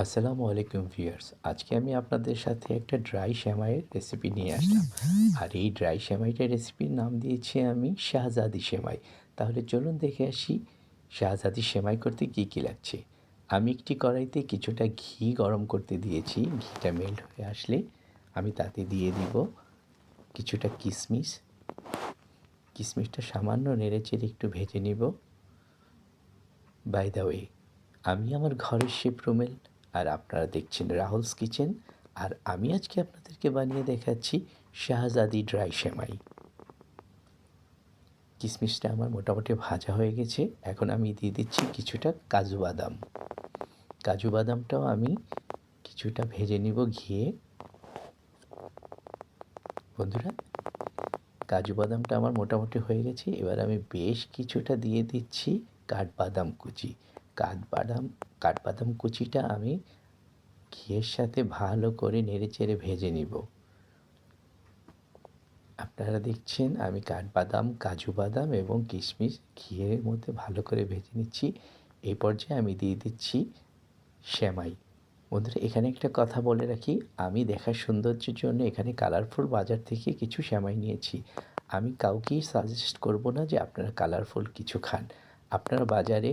আসসালামু আলাইকুম ভিউয়ার্স। আজকে আমি আপনাদের সাথে একটা ড্রাই সেমাইয়ের রেসিপি নিয়ে আসলাম। আর এই ড্রাই সেমাইটার রেসিপির নাম দিয়েছি আমি শাহজাদি সেমাই। তাহলে চলুন দেখে আসি শাহজাদি সেমাই করতে কী কী লাগছে। আমি একটি কড়াইতে কিছুটা ঘি গরম করতে দিয়েছি। ঘিটা মেল্ট হয়ে আসলে আমি তাতে দিয়ে দিব কিছুটা কিশমিশ। কিশমিশটা সামান্য নেড়েচেড়ে একটু ভেজে নিব। বাই দ্য ওয়ে, আমি আমার ঘরের শেফ রুমেল, আর আপনারা দেখছেন রাহুলস কিচেন। আর আমি আজকে আপনাদেরকে বানিয়ে দেখাচ্ছি শাহজাদি ড্রাই সেমাই। কিশমিশটা আমার মোটামুটি ভাজা হয়ে গেছে। এখন আমি দিয়ে দিচ্ছি কিছুটা কাজু বাদাম। কাজু বাদামটাও আমি কিছুটা ভেজে নিব ঘিয়ে। বন্ধুরা, কাজু বাদামটা আমার মোটামুটি হয়ে গেছে। এবার আমি বেশ কিছুটা দিয়ে দিচ্ছি কাঠবাদাম কুচি। কাঠবাদাম কুচিটা আমি ঘিয়ের সাথে ভালো করে নেড়েচেড়ে ভেজে নিব। আপনারা দেখছেন আমি কাঠবাদাম, কাজু বাদাম এবং কিশমিশ ঘিয়ের মধ্যে ভালো করে ভেজে নিচ্ছি। এই পর্যায়ে আমি দিয়ে দিচ্ছি সেমাই। বন্ধুরা, এখানে একটা কথা বলে রাখি, আমি দেখার সৌন্দর্যের জন্য এখানে কালারফুল বাজার থেকে কিছু সেমাই নিয়েছি। আমি কাউকেই সাজেস্ট করব না যে আপনারা কালারফুল কিছু খান। আপনারা বাজারে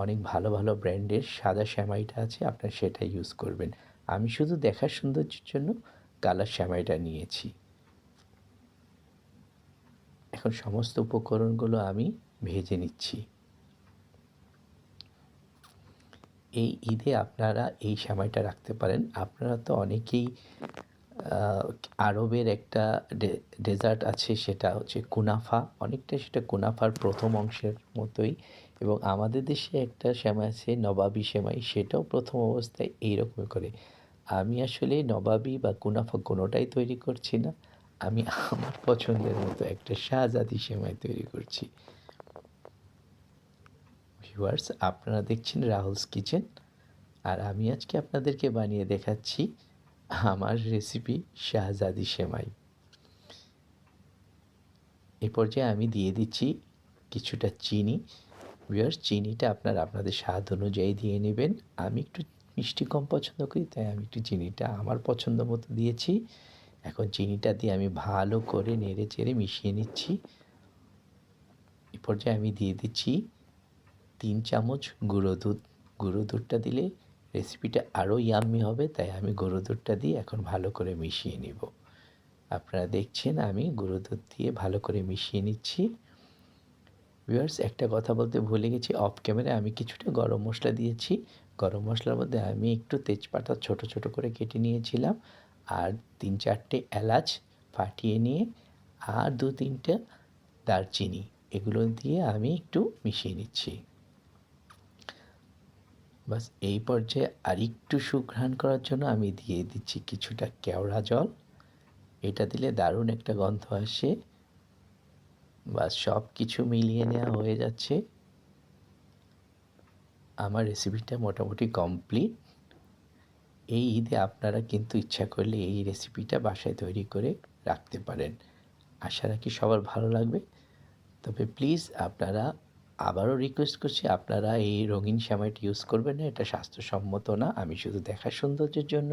অনেক ভালো ভালো ব্র্যান্ডের সাদা সেমাইটা আছে, আপনারা সেটা ইউজ করবেন। আমি শুধু দেখার সৌন্দর্যের জন্য কালার সেমাইটা নিয়েছি। এখন সমস্ত উপকরণগুলো আমি ভেজে নিচ্ছি। এই ঈদে আপনারা এই সেমাইটা রাখতে পারেন। আপনারা তো অনেকেই আরবের একটা ডেজার্ট আছে, সেটা হচ্ছে কুনাফা। অনেকটা সেটা কুনাফার প্রথম অংশের মতোই। এবং আমাদের দেশে একটা সেমাই আছে নবাবী সেমাই, সেটাও প্রথম অবস্থায় এইরকম করে। আমি আসলে নবাবী বা কুনাফা কোনোটাই তৈরি করছি না। আমি আমার পছন্দের মতো একটা শাহজাদি সেমাই তৈরি করছি। ভিউয়ার্স, আপনারা দেখছেন রাহুলস কিচেন, আর আমি আজকে আপনাদেরকে বানিয়ে দেখাচ্ছি আমার রেসিপি শাহজাদি সেমাই। এ পর্যায়ে আমি দিয়ে দিচ্ছি কিছুটা চিনি। ভিউয়ার্স, চিনিটা আপনারা আপনাদের স্বাদ অনুযায়ী দিয়ে নেবেন। আমি একটু মিষ্টি কম পছন্দ করি, তাই আমি একটু চিনিটা আমার পছন্দ মতো দিয়েছি। এখন চিনিটা দিয়ে আমি ভালো করে নেড়ে চেড়ে মিশিয়ে নিচ্ছি। এ পর্যায়ে আমি দিয়ে দিচ্ছি 3 চামচ গুঁড়ো দুধ। গুঁড়ো দুধটা দিলে রেসিপিটা আরও ইয়াম্মি হবে, তাই আমি গুঁড়ো দুধটা দিয়ে এখন ভালো করে মিশিয়ে নিব। আপনারা দেখছেন আমি গুঁড়ো দুধ দিয়ে ভালো করে মিশিয়ে নিচ্ছি। ভিউয়ার্স, একটা কথা বলতে ভুলে গেছি, অফ ক্যামেরায় আমি কিছুটা গরম মশলা দিয়েছি। গরম মশলার মধ্যে আমি একটু তেজপাতা ছোট ছোট করে কেটে নিয়েছিলাম, আর 3-4টে এলাচ ফাটিয়ে নিয়ে, আর 2-3টা দারচিনি, এগুলো দিয়ে আমি একটু মিশিয়ে নিচ্ছি। বাস, এই পর্যায়ে আরেকটু সুঘ্রাণ করার জন্য আমি দিয়ে দিচ্ছি কিছুটা কেওড়া জল। এটা দিলে দারুণ একটা গন্ধ আসে। বাস, সব কিছু মিলিয়ে নেওয়া হয়ে যাচ্ছে। আমার রেসিপিটা মোটামুটি কমপ্লিট। এই ঈদে আপনারা কিন্তু ইচ্ছা করলে এই রেসিপিটা বাসায় তৈরি করে রাখতে পারেন। আশা রাখি সবার ভালো লাগবে। তবে প্লিজ আপনারা, আবারও রিকোয়েস্ট করছি, আপনারা এই রঙিন সেমাইটা ইউজ করবেন না। এটা স্বাস্থ্যসম্মত না। আমি শুধু দেখার সৌন্দর্যের জন্য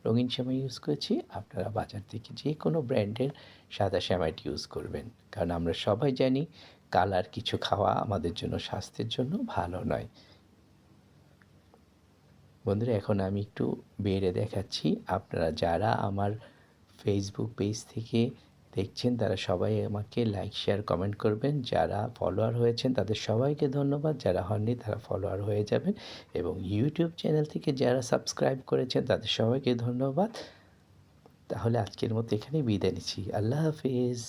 রঙিন সেমাই ইউজ করেছি। আপনারা বাজার থেকে যে কোনো ব্র্যান্ডের সাদা সেমাইটি ইউজ করবেন। কারণ আমরা সবাই জানি কালার কিছু খাওয়া আমাদের জন্য স্বাস্থ্যের জন্য ভালো নয়। বন্ধুরা, এখন আমি একটু বেড়ে দেখাচ্ছি। আপনারা যারা আমার ফেসবুক পেজ থেকে দেখছেন তারা সবাই আমাকে লাইক, শেয়ার, কমেন্ট করবেন। যারা ফলোয়ার হয়েছেন তাদের সবাইকে ধন্যবাদ। যারা হননি তারা ফলোয়ার হয়ে যাবেন। এবং ইউটিউব চ্যানেল থেকে যারা সাবস্ক্রাইব করেছেন তাদের সবাইকে ধন্যবাদ। তাহলে আজকের মতো এখানেই বিদায় নিচ্ছি। আল্লাহ হাফিজ।